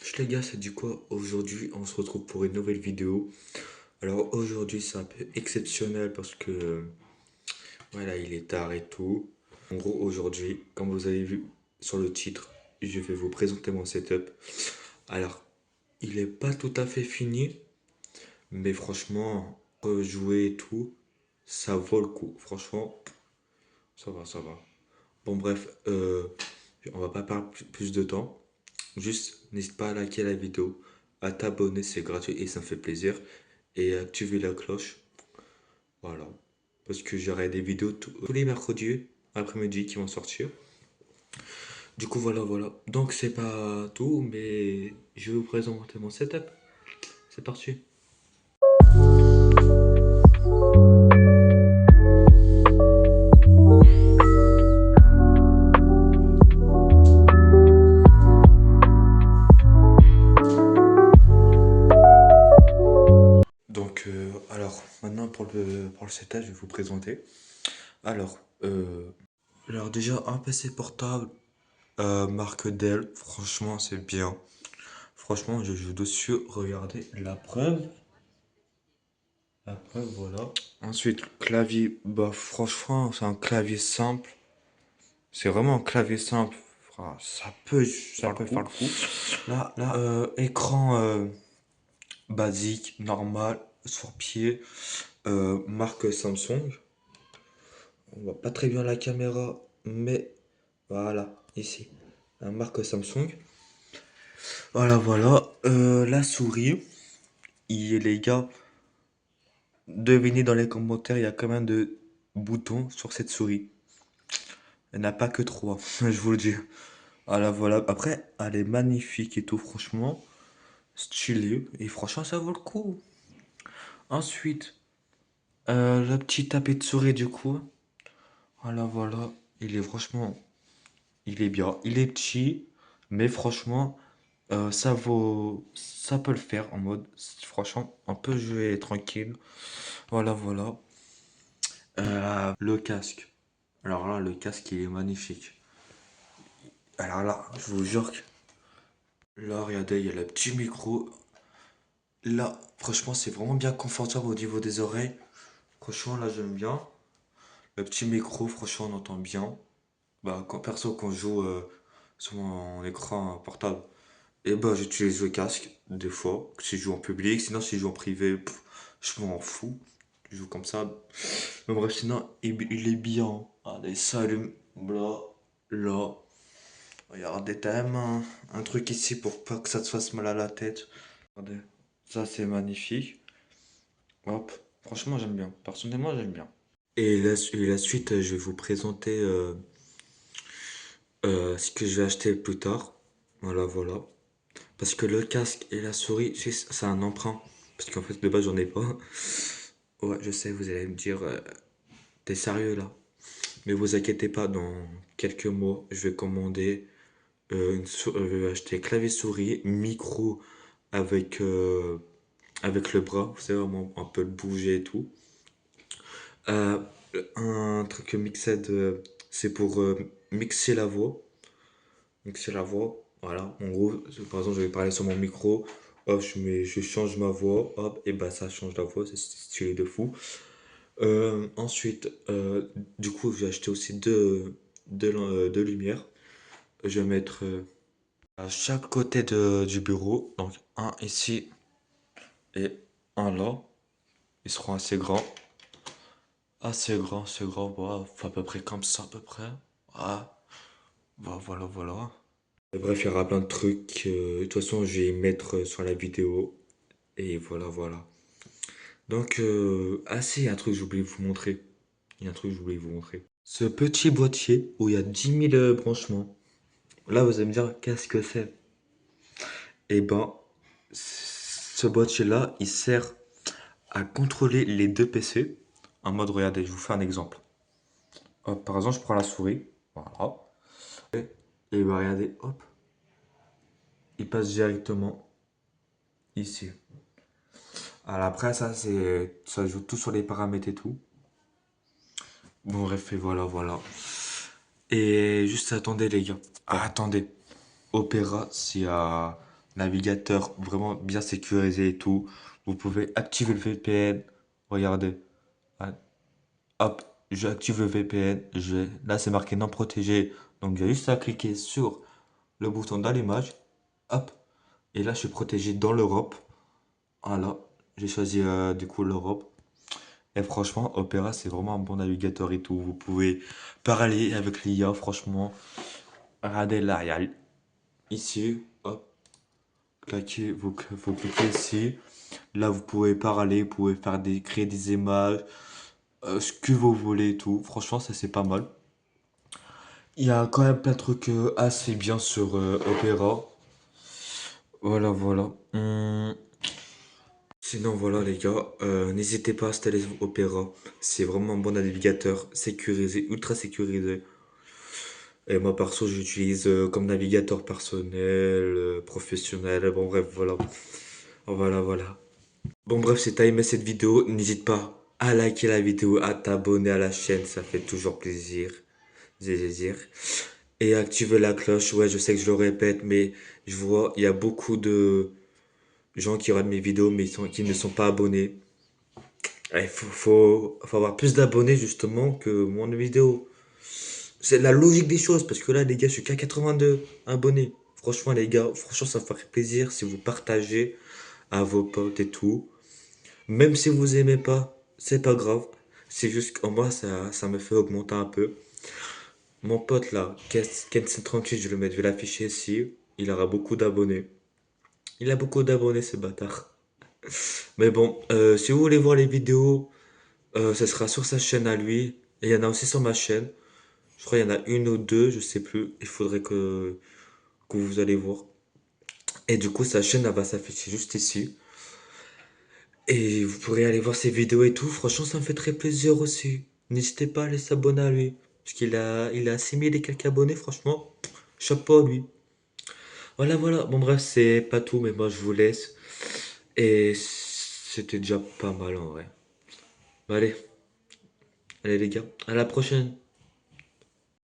Wesh les gars, ça dit quoi? Aujourd'hui, on se retrouve pour une nouvelle vidéo. Alors aujourd'hui, c'est un peu exceptionnel parce que voilà, il est tard et tout. En gros, aujourd'hui, comme vous avez vu sur le titre, je vais vous présenter mon setup. Alors, il est pas tout à fait fini, mais franchement, jouer et tout, ça vaut le coup. Franchement, ça va, ça va. Bon bref, on va pas perdre plus de temps. Juste, n'hésite pas à liker la vidéo, à t'abonner, c'est gratuit et ça me fait plaisir. Et à activer la cloche. Voilà. Parce que j'aurai des vidéos tous les mercredis après-midi qui vont sortir. Du coup, voilà, voilà. Donc, c'est pas tout, mais je vais vous présenter mon setup. C'est parti. Donc, alors, maintenant pour le setup, je vais vous présenter. Alors, alors déjà, un PC portable marque Dell. Franchement, c'est bien. Franchement, je joue dessus. Regardez la preuve. Après, voilà. Ensuite, clavier, bah franchement, c'est un clavier simple. C'est vraiment un clavier simple. Ça peut faire le coup. Là, écran basique, normal, sur pied, marque Samsung. On voit pas très bien la caméra, mais voilà, ici, la marque Samsung. Voilà, voilà. La souris, les gars, devinez dans les commentaires, il y a combien de boutons sur cette souris. Elle n'a pas que trois, je vous le dis. Voilà, voilà. Après, elle est magnifique et tout, franchement. Stylée. Et franchement, ça vaut le coup. Ensuite, le petit tapis de souris, du coup. Voilà, voilà. Il est franchement, il est bien. Il est petit, mais franchement, ça peut le faire en mode, franchement, on peut jouer tranquille. Voilà, voilà. Le casque. Alors là, le casque, il est magnifique. Alors là, je vous jure que là, regardez, il y a le petit micro. Là, franchement, c'est vraiment bien confortable au niveau des oreilles. Franchement, là, j'aime bien. Le petit micro, franchement, on entend bien. Bah, quand je joue sur mon écran portable, et bah, j'utilise le casque, des fois, si je joue en public. Sinon, si je joue en privé, je m'en fous. Je joue comme ça. Mais bref, sinon, il est bien. Allez, ça allume. Là, là. Regardez, t'as même un truc ici pour pas que ça te fasse mal à la tête. Regardez, ça, c'est magnifique. Hop, franchement, j'aime bien. Personnellement, j'aime bien. Et la suite, je vais vous présenter ce que je vais acheter plus tard. Voilà, voilà. Parce que le casque et la souris, c'est un emprunt. Parce qu'en fait, de base, j'en ai pas. Ouais, je sais, vous allez me dire, t'es sérieux là? Mais vous inquiétez pas, dans quelques mois, je vais commander, je vais acheter clavier souris, micro avec, avec le bras, vous savez, vraiment un peu le bouger et tout. Euh, un truc mixed, c'est pour mixer la voix. Mixer la voix, voilà. En gros, par exemple, je vais parler sur mon micro. Hop, je change ma voix. Hop, et bah ça change la voix. C'est stylé de fou. Ensuite, du coup, j'ai acheté aussi deux lumières. Je vais mettre à chaque côté du bureau. Donc, un ici et un là. Ils seront assez grands. Assez grand, voilà, à peu près comme ça, à peu près. Voilà, voilà, voilà. Bref, il y aura plein de trucs. De toute façon, je vais y mettre sur la vidéo. Et voilà, voilà. Donc, il y a un truc que j'ai oublié de vous montrer. Il y a un truc que j'ai oublié de vous montrer. Ce petit boîtier où il y a 10 000 branchements. Là, vous allez me dire, qu'est-ce que c'est? Eh ben, ce boîtier-là, il sert à contrôler les deux PC. En mode, regardez, je vous fais un exemple. Hop, par exemple, je prends la souris. Voilà. Et bah, regardez, hop, il passe directement ici. Alors après, ça joue tout sur les paramètres et tout. Bon, bref, et voilà, voilà. Et juste attendez, les gars. Ah, attendez. Opera, s'il y a navigateur vraiment bien sécurisé et tout. Vous pouvez activer le VPN. Regardez. Ah, hop, j'active le VPN. Là, c'est marqué non protégé. Donc, il y a juste à cliquer sur le bouton d'allumage. Hop. Et là, je suis protégé dans l'Europe. Voilà. J'ai choisi du coup l'Europe. Et franchement, Opera, c'est vraiment un bon navigateur et tout. Vous pouvez parler avec l'IA, franchement. Regardez là, il y a ici. Hop. Vous cliquez ici. Là, vous pouvez parler, vous pouvez créer des images, ce que vous voulez et tout. Franchement, ça c'est pas mal. Il y a quand même plein de trucs assez bien sur Opera. Voilà, voilà. Sinon, voilà les gars, n'hésitez pas à installer Opera. C'est vraiment un bon navigateur, sécurisé, ultra sécurisé. Et moi, perso, j'utilise comme navigateur personnel, professionnel. Bon, bref, voilà. Voilà, voilà. Bon, bref, si t'as aimé cette vidéo, n'hésite pas à liker la vidéo, à t'abonner à la chaîne, ça fait toujours plaisir. Plaisir. Et activer la cloche, ouais, je sais que je le répète, mais je vois, il y a beaucoup de gens qui regardent mes vidéos, mais qui ne sont pas abonnés. Il faut avoir plus d'abonnés, justement, que moins de vidéos. C'est la logique des choses, parce que là, les gars, je suis qu'à 82 abonnés. Franchement, les gars, franchement, ça me ferait plaisir si vous partagez à vos potes et tout. Même si vous aimez pas, c'est pas grave. C'est juste qu'en moi, ça me fait augmenter un peu. Mon pote là, Ken38, je vais l'afficher ici. Il aura beaucoup d'abonnés. Il a beaucoup d'abonnés, ce bâtard. Mais bon, si vous voulez voir les vidéos, ça sera sur sa chaîne à lui. Et il y en a aussi sur ma chaîne. Je crois qu'il y en a une ou deux, je sais plus. Il faudrait que vous allez voir. Et du coup, sa chaîne, elle va s'afficher juste ici. Et vous pourrez aller voir ses vidéos et tout. Franchement, ça me fait très plaisir aussi. N'hésitez pas à aller s'abonner à lui. Parce il a 6000 et quelques abonnés, franchement. Chapeau à lui. Voilà, voilà. Bon, bref, c'est pas tout, mais moi, je vous laisse. Et c'était déjà pas mal en vrai. Allez, allez les gars, à la prochaine.